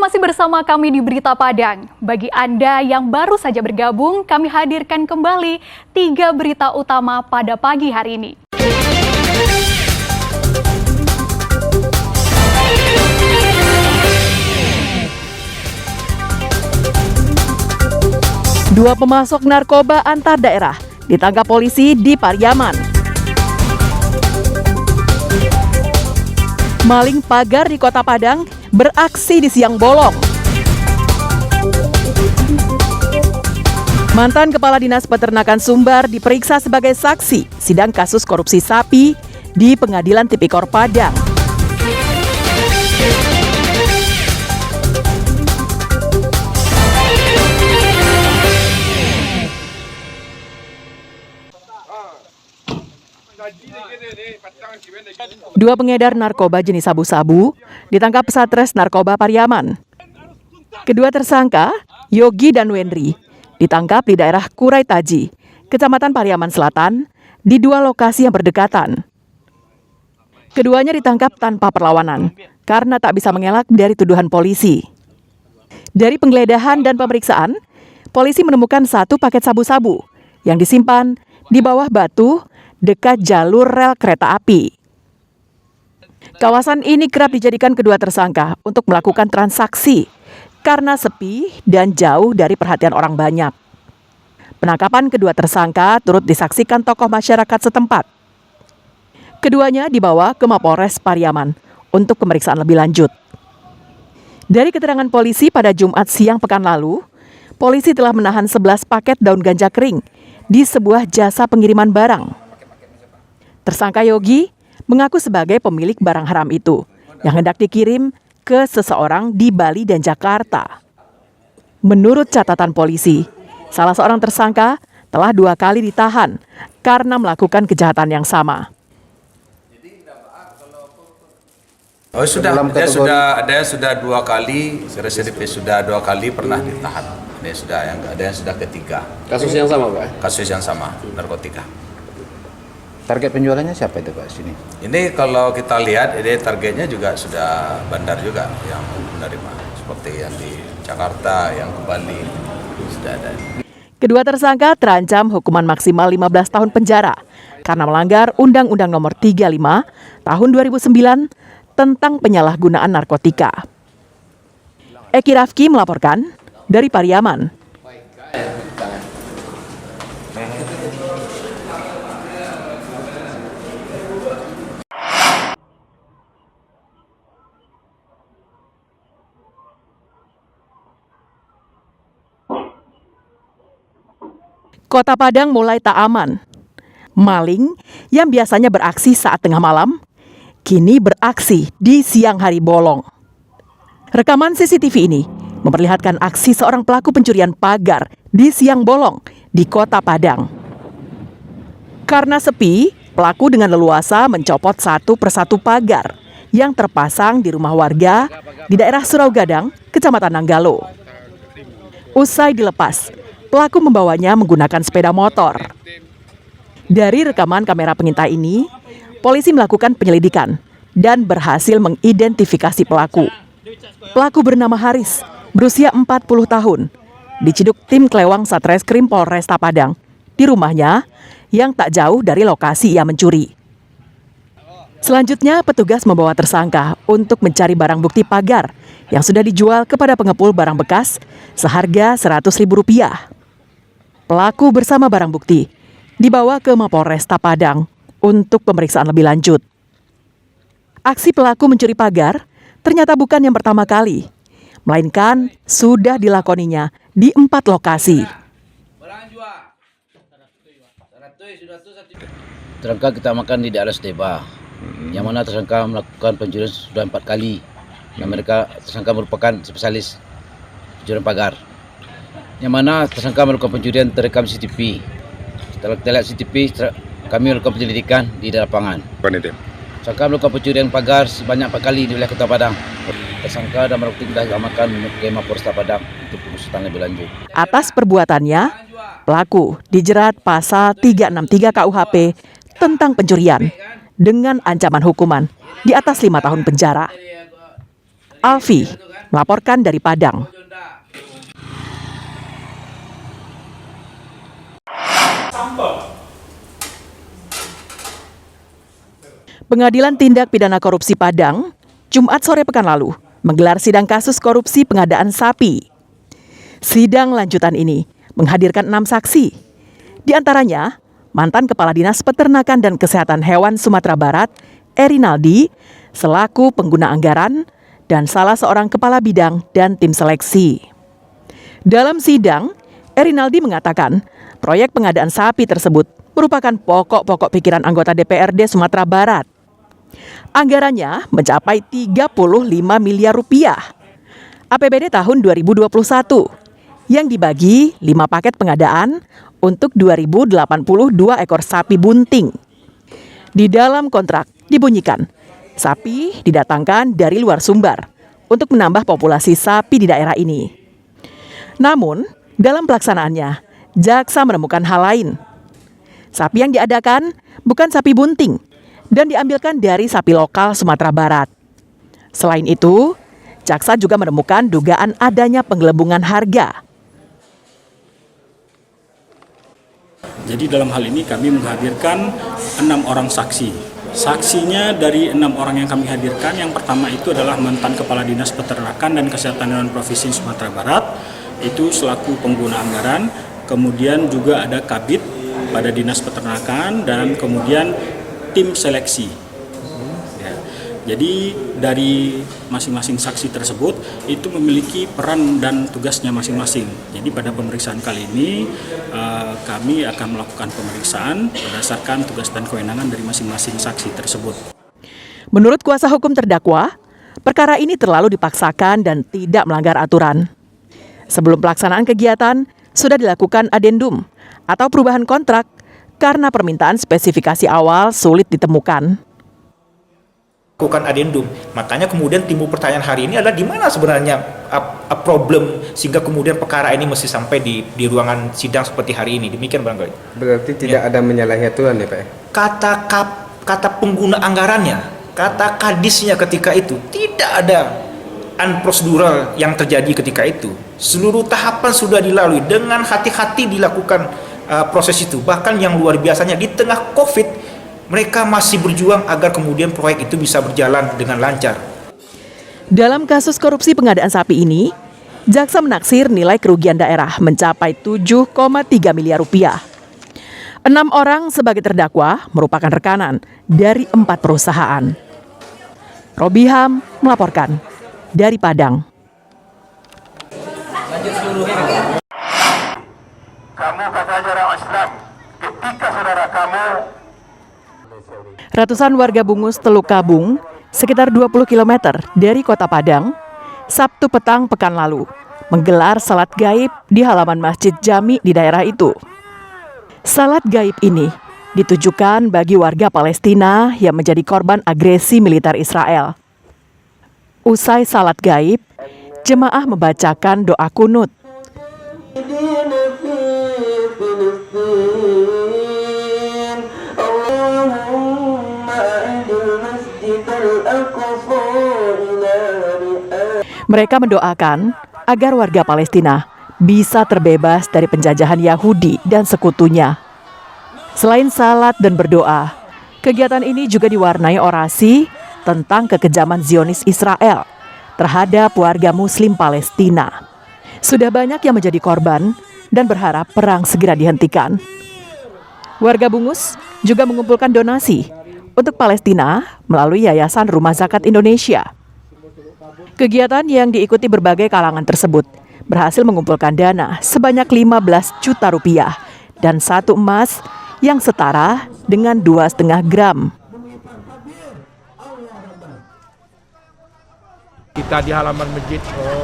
masih bersama kami di Berita Padang. Bagi Anda yang baru saja bergabung, kami hadirkan kembali 3 berita utama pada pagi hari ini. Dua pemasok narkoba antar daerah ditangkap polisi di Pariaman. Maling pagar di Kota Padang beraksi di siang bolong. Mantan Kepala Dinas Peternakan Sumbar diperiksa sebagai saksi sidang kasus korupsi sapi di Pengadilan Tipikor Padang. Dua pengedar narkoba jenis sabu-sabu ditangkap Satres Narkoba Pariaman. Kedua tersangka, Yogi dan Wendri, ditangkap di daerah Kurai Taji, Kecamatan Pariaman Selatan, di 2 lokasi yang berdekatan. Keduanya ditangkap tanpa perlawanan karena tak bisa mengelak dari tuduhan polisi. Dari penggeledahan dan pemeriksaan, polisi menemukan 1 paket sabu-sabu yang disimpan di bawah batu dekat jalur rel kereta api. Kawasan ini kerap dijadikan kedua tersangka untuk melakukan transaksi karena sepi dan jauh dari perhatian orang banyak. Penangkapan kedua tersangka turut disaksikan tokoh masyarakat setempat. Keduanya dibawa ke Mapolres Pariaman untuk pemeriksaan lebih lanjut. Dari keterangan polisi pada Jumat siang pekan lalu, polisi telah menahan 11 paket daun ganja kering di sebuah jasa pengiriman barang. Tersangka Yogi mengaku sebagai pemilik barang haram itu yang hendak dikirim ke seseorang di Bali dan Jakarta. Menurut catatan polisi, salah seorang tersangka telah 2 kali ditahan karena melakukan kejahatan yang sama. Oh sudah, dia sudah 2 kali, residipis sudah 2 kali pernah ditahan. Ada yang sudah ketiga. Kasus yang sama, Pak? Kasus yang sama, narkotika. Target penjualannya siapa itu, Pak, sini? Ini kalau kita lihat, ini targetnya juga sudah bandar juga yang menerima. Seperti yang di Jakarta, yang ke Bali, sudah ada. Kedua tersangka terancam hukuman maksimal 15 tahun penjara karena melanggar Undang-Undang Nomor 35 Tahun 2009 tentang penyalahgunaan narkotika. Eki Rafki melaporkan dari Pariaman. Kota Padang mulai tak aman. Maling yang biasanya beraksi saat tengah malam, kini beraksi di siang hari bolong. Rekaman CCTV ini memperlihatkan aksi seorang pelaku pencurian pagar di siang bolong di Kota Padang. Karena sepi, pelaku dengan leluasa mencopot 1 persatu pagar yang terpasang di rumah warga di daerah Surau Gadang, Kecamatan Nanggalo. Usai dilepas, pelaku membawanya menggunakan sepeda motor. Dari rekaman kamera pengintai ini, polisi melakukan penyelidikan dan berhasil mengidentifikasi pelaku. Pelaku bernama Haris, berusia 40 tahun, diciduk tim Klewang Satreskrim Polresta Padang di rumahnya yang tak jauh dari lokasi ia mencuri. Selanjutnya, petugas membawa tersangka untuk mencari barang bukti pagar yang sudah dijual kepada pengepul barang bekas seharga Rp100.000. Pelaku bersama barang bukti dibawa ke Mapolresta Padang untuk pemeriksaan lebih lanjut. Aksi pelaku mencuri pagar ternyata bukan yang pertama kali, melainkan sudah dilakoninya di 4 lokasi. Tersangka kita makan di daerah Steba, yang mana tersangka melakukan pencurian sudah 4 kali. Dan tersangka merupakan spesialis pencurian pagar. Yang mana tersangka melakukan pencurian terekam CCTV. Setelah kita lihat CCTV, kami melakukan penyelidikan di lapangan. Tersangka melakukan pencurian pagar sebanyak 4 kali di wilayah Kota Padang. Tersangka dan barang bukti sudah diamankan ke Mapolresta Padang untuk pengusutan lebih lanjut. Atas perbuatannya, pelaku dijerat pasal 363 KUHP tentang pencurian dengan ancaman hukuman di atas 5 tahun penjara. Alfi, melaporkan dari Padang. Pengadilan Tindak Pidana Korupsi Padang, Jumat sore pekan lalu, menggelar sidang kasus korupsi pengadaan sapi. Sidang lanjutan ini menghadirkan 6 saksi. Di antaranya, mantan Kepala Dinas Peternakan dan Kesehatan Hewan Sumatera Barat, Erinaldi, selaku pengguna anggaran, dan salah seorang kepala bidang dan tim seleksi. Dalam sidang, Erinaldi mengatakan proyek pengadaan sapi tersebut merupakan pokok-pokok pikiran anggota DPRD Sumatera Barat. Anggarannya mencapai 35 miliar rupiah. APBD tahun 2021 yang dibagi 5 paket pengadaan untuk 2082 ekor sapi bunting. Di dalam kontrak dibunyikan, sapi didatangkan dari luar Sumbar untuk menambah populasi sapi di daerah ini. Namun, dalam pelaksanaannya, jaksa menemukan hal lain. Sapi yang diadakan bukan sapi bunting dan diambilkan dari sapi lokal Sumatera Barat. Selain itu, jaksa juga menemukan dugaan adanya penggelembungan harga. Jadi dalam hal ini kami menghadirkan 6 orang saksi. Saksinya dari 6 orang yang kami hadirkan, yang pertama itu adalah mantan Kepala Dinas Peternakan dan Kesehatan Hewan Provinsi Sumatera Barat, itu selaku pengguna anggaran, kemudian juga ada Kabid pada Dinas Peternakan, dan kemudian tim seleksi. Ya. Jadi dari masing-masing saksi tersebut itu memiliki peran dan tugasnya masing-masing. Jadi pada pemeriksaan kali ini kami akan melakukan pemeriksaan berdasarkan tugas dan kewenangan dari masing-masing saksi tersebut. Menurut kuasa hukum terdakwa, perkara ini terlalu dipaksakan dan tidak melanggar aturan. Sebelum pelaksanaan kegiatan, sudah dilakukan adendum atau perubahan kontrak karena permintaan spesifikasi awal sulit ditemukan. Lakukan adendum. Makanya kemudian timbul pertanyaan hari ini adalah di mana sebenarnya problem sehingga kemudian perkara ini mesti sampai di ruangan sidang seperti hari ini. Demikian barangkali. Berarti tidak ada menyalahi aturan ya Pak? Kata pengguna anggarannya, kata kadisnya ketika itu tidak ada prosedural yang terjadi ketika itu. Seluruh tahapan sudah dilalui dengan hati-hati dilakukan proses itu. Bahkan yang luar biasanya di tengah COVID mereka masih berjuang agar kemudian proyek itu bisa berjalan dengan lancar. Dalam kasus korupsi pengadaan sapi ini, jaksa menaksir nilai kerugian daerah mencapai 7,3 miliar rupiah. 6 orang sebagai terdakwa merupakan rekanan dari 4 perusahaan. Robiham melaporkan dari Padang. Kamu kata ajaran Islam, ketika saudara kamu. Ratusan warga Bungus Teluk Kabung, sekitar 20 km dari kota Padang, Sabtu petang pekan lalu, menggelar salat gaib di halaman Masjid Jami di daerah itu. Salat gaib ini ditujukan bagi warga Palestina yang menjadi korban agresi militer Israel. Usai salat gaib, jemaah membacakan doa kunut. Mereka mendoakan agar warga Palestina bisa terbebas dari penjajahan Yahudi dan sekutunya. Selain salat dan berdoa, kegiatan ini juga diwarnai orasi tentang kekejaman Zionis Israel terhadap warga Muslim Palestina. Sudah banyak yang menjadi korban dan berharap perang segera dihentikan. Warga Bungus juga mengumpulkan donasi untuk Palestina melalui Yayasan Rumah Zakat Indonesia. Kegiatan yang diikuti berbagai kalangan tersebut berhasil mengumpulkan dana sebanyak 15 juta rupiah dan 1 emas yang setara dengan 2,5 gram. Kita di halaman Masjid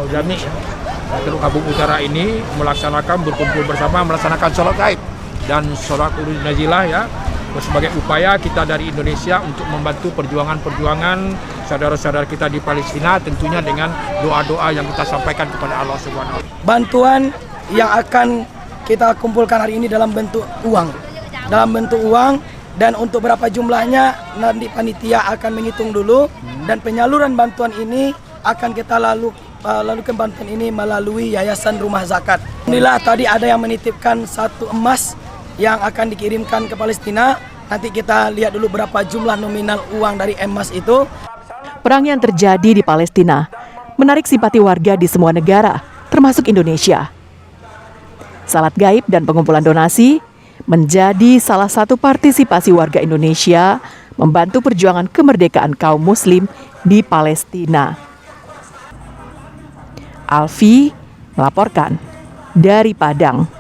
Jami Teluk Kabung Utara ini berkumpul bersama melaksanakan sholat gaib dan sholat urus nazilah ya, sebagai upaya kita dari Indonesia untuk membantu perjuangan saudara-saudara kita di Palestina, tentunya dengan doa-doa yang kita sampaikan kepada Allah Subhanahu wa Ta'ala. Bantuan yang akan kita kumpulkan hari ini dalam bentuk uang. Dan untuk berapa jumlahnya nanti panitia akan menghitung dulu, dan penyaluran bantuan ini akan kita lalukan bantuan ini melalui Yayasan Rumah Zakat. Inilah tadi ada yang menitipkan 1 emas yang akan dikirimkan ke Palestina. Nanti kita lihat dulu berapa jumlah nominal uang dari emas itu. Perang yang terjadi di Palestina menarik simpati warga di semua negara, termasuk Indonesia. Salat gaib dan pengumpulan donasi menjadi salah satu partisipasi warga Indonesia membantu perjuangan kemerdekaan kaum muslim di Palestina. Alfi melaporkan dari Padang.